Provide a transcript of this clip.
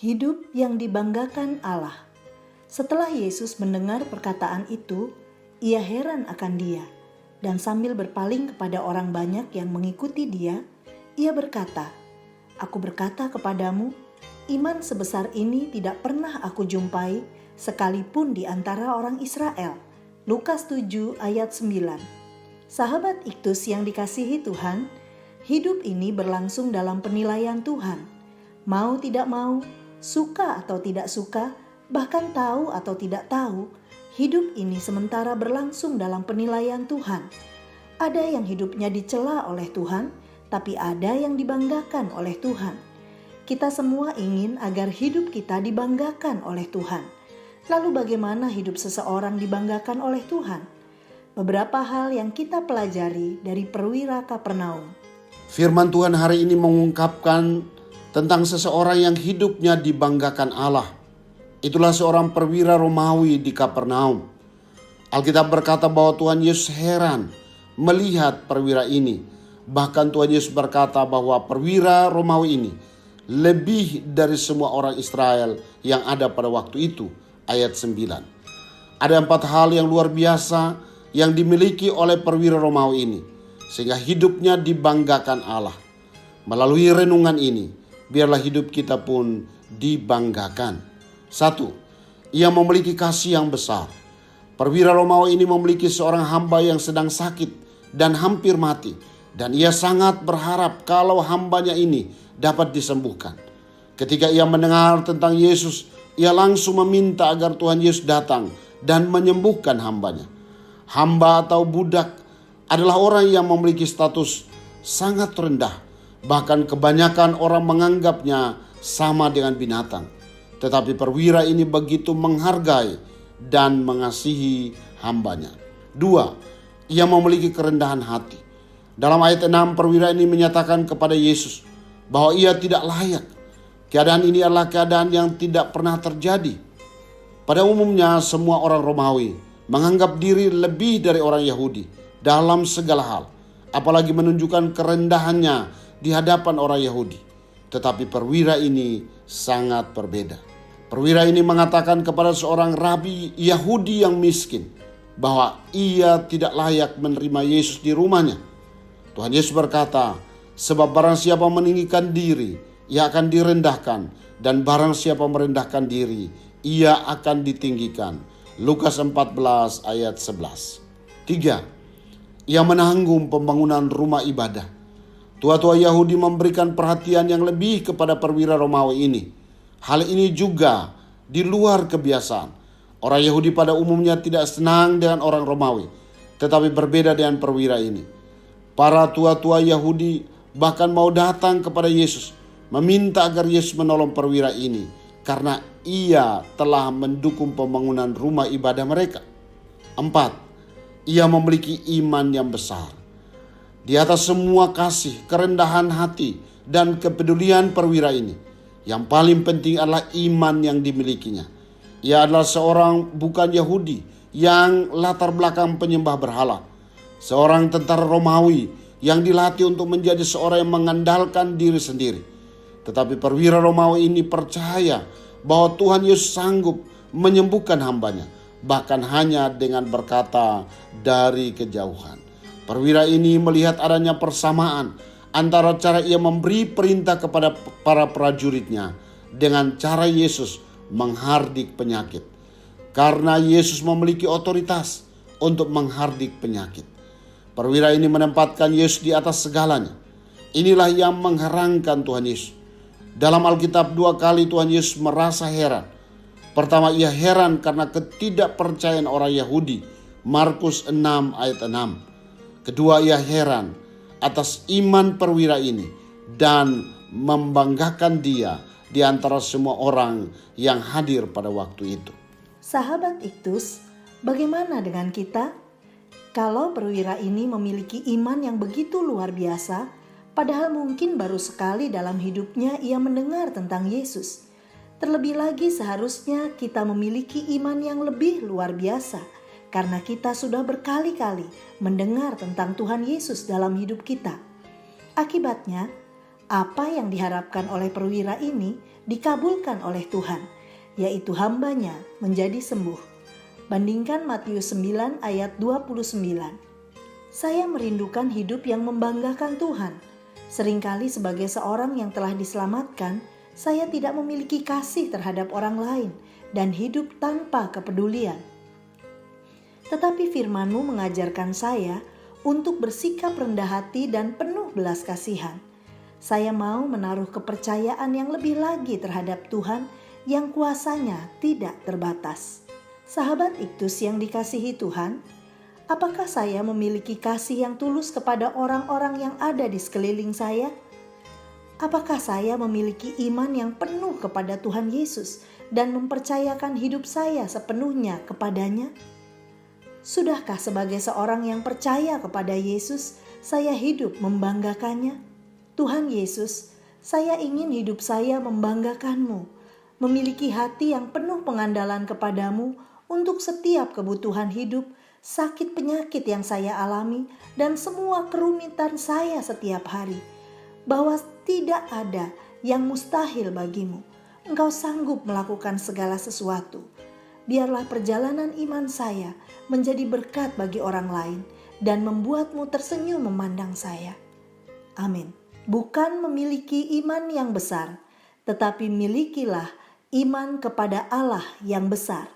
Hidup yang dibanggakan Allah. Setelah Yesus mendengar perkataan itu, ia heran akan dia, dan sambil berpaling kepada orang banyak yang mengikuti dia, ia berkata, "Aku berkata kepadamu, iman sebesar ini tidak pernah aku jumpai sekalipun di antara orang Israel." Lukas 7 ayat 9. Sahabat Iktus yang dikasihi Tuhan, hidup ini berlangsung dalam penilaian Tuhan. Mau tidak mau, suka atau tidak suka, bahkan tahu atau tidak tahu, hidup ini sementara berlangsung dalam penilaian Tuhan. Ada yang hidupnya dicela oleh Tuhan, tapi ada yang dibanggakan oleh Tuhan. Kita semua ingin agar hidup kita dibanggakan oleh Tuhan. Lalu bagaimana hidup seseorang dibanggakan oleh Tuhan? Beberapa hal yang kita pelajari dari perwira Kapernaum. Firman Tuhan hari ini mengungkapkan tentang seseorang yang hidupnya dibanggakan Allah. Itulah seorang perwira Romawi di Kapernaum. Alkitab berkata bahwa Tuhan Yesus heran melihat perwira ini. Bahkan Tuhan Yesus berkata bahwa perwira Romawi ini lebih dari semua orang Israel yang ada pada waktu itu. Ayat 9. Ada 4 hal yang luar biasa yang dimiliki oleh perwira Romawi ini, sehingga hidupnya dibanggakan Allah. Melalui renungan ini, biarlah hidup kita pun dibanggakan. 1. Ia memiliki kasih yang besar. Perwira Romawi ini memiliki seorang hamba yang sedang sakit dan hampir mati. Dan ia sangat berharap kalau hambanya ini dapat disembuhkan. Ketika ia mendengar tentang Yesus, ia langsung meminta agar Tuhan Yesus datang dan menyembuhkan hambanya. Hamba atau budak adalah orang yang memiliki status sangat rendah. Bahkan kebanyakan orang menganggapnya sama dengan binatang. Tetapi perwira ini begitu menghargai dan mengasihi hambanya. 2. Ia memiliki kerendahan hati. Dalam ayat 6 perwira ini menyatakan kepada Yesus bahwa ia tidak layak. Keadaan ini adalah keadaan yang tidak pernah terjadi. Pada umumnya semua orang Romawi menganggap diri lebih dari orang Yahudi dalam segala hal. Apalagi menunjukkan kerendahannya di hadapan orang Yahudi. Tetapi perwira ini sangat berbeda. Perwira ini mengatakan kepada seorang rabi Yahudi yang miskin bahwa ia tidak layak menerima Yesus di rumahnya. Tuhan Yesus berkata, "Sebab barang siapa meninggikan diri, ia akan direndahkan, dan barang siapa merendahkan diri, ia akan ditinggikan." Lukas 14 ayat 11. 3. Ia menanggung pembangunan rumah ibadah. Tua-tua Yahudi memberikan perhatian yang lebih kepada perwira Romawi ini. Hal ini juga di luar kebiasaan. Orang Yahudi pada umumnya tidak senang dengan orang Romawi, tetapi berbeda dengan perwira ini. Para tua-tua Yahudi bahkan mau datang kepada Yesus, meminta agar Yesus menolong perwira ini karena ia telah mendukung pembangunan rumah ibadah mereka. 4. Ia memiliki iman yang besar. Di atas semua kasih, kerendahan hati, dan kepedulian perwira ini, yang paling penting adalah iman yang dimilikinya. Ia adalah seorang bukan Yahudi yang latar belakang penyembah berhala. Seorang tentara Romawi yang dilatih untuk menjadi seorang yang mengandalkan diri sendiri. Tetapi perwira Romawi ini percaya bahwa Tuhan Yesus sanggup menyembuhkan hambanya, bahkan hanya dengan berkata dari kejauhan. Perwira ini melihat adanya persamaan antara cara ia memberi perintah kepada para prajuritnya dengan cara Yesus menghardik penyakit. Karena Yesus memiliki otoritas untuk menghardik penyakit. Perwira ini menempatkan Yesus di atas segalanya. Inilah yang mengherankan Tuhan Yesus. Dalam Alkitab 2 kali Tuhan Yesus merasa heran. Pertama, ia heran karena ketidakpercayaan orang Yahudi. Markus 6 ayat 6. Kedua, ia heran atas iman perwira ini dan membanggakan dia di antara semua orang yang hadir pada waktu itu. Sahabat Iktus, bagaimana dengan kita? Kalau perwira ini memiliki iman yang begitu luar biasa, padahal mungkin baru sekali dalam hidupnya ia mendengar tentang Yesus. Terlebih lagi seharusnya kita memiliki iman yang lebih luar biasa, karena kita sudah berkali-kali mendengar tentang Tuhan Yesus dalam hidup kita. Akibatnya, apa yang diharapkan oleh perwira ini dikabulkan oleh Tuhan, yaitu hambanya menjadi sembuh. Bandingkan Matius 9 ayat 29. Saya merindukan hidup yang membanggakan Tuhan. Seringkali sebagai seorang yang telah diselamatkan, saya tidak memiliki kasih terhadap orang lain dan hidup tanpa kepedulian. Tetapi firman-Mu mengajarkan saya untuk bersikap rendah hati dan penuh belas kasihan. Saya mau menaruh kepercayaan yang lebih lagi terhadap Tuhan yang kuasanya tidak terbatas. Sahabat Iktus yang dikasihi Tuhan, apakah saya memiliki kasih yang tulus kepada orang-orang yang ada di sekeliling saya? Apakah saya memiliki iman yang penuh kepada Tuhan Yesus dan mempercayakan hidup saya sepenuhnya kepadanya? Sudahkah sebagai seorang yang percaya kepada Yesus, saya hidup membanggakannya? Tuhan Yesus, saya ingin hidup saya membanggakan-Mu, memiliki hati yang penuh pengandalan kepada-Mu untuk setiap kebutuhan hidup, sakit penyakit yang saya alami, dan semua kerumitan saya setiap hari. Bahwa tidak ada yang mustahil bagimu. Engkau sanggup melakukan segala sesuatu. Biarlah perjalanan iman saya menjadi berkat bagi orang lain dan membuat-Mu tersenyum memandang saya. Amin. Bukan memiliki iman yang besar, tetapi milikilah iman kepada Allah yang besar.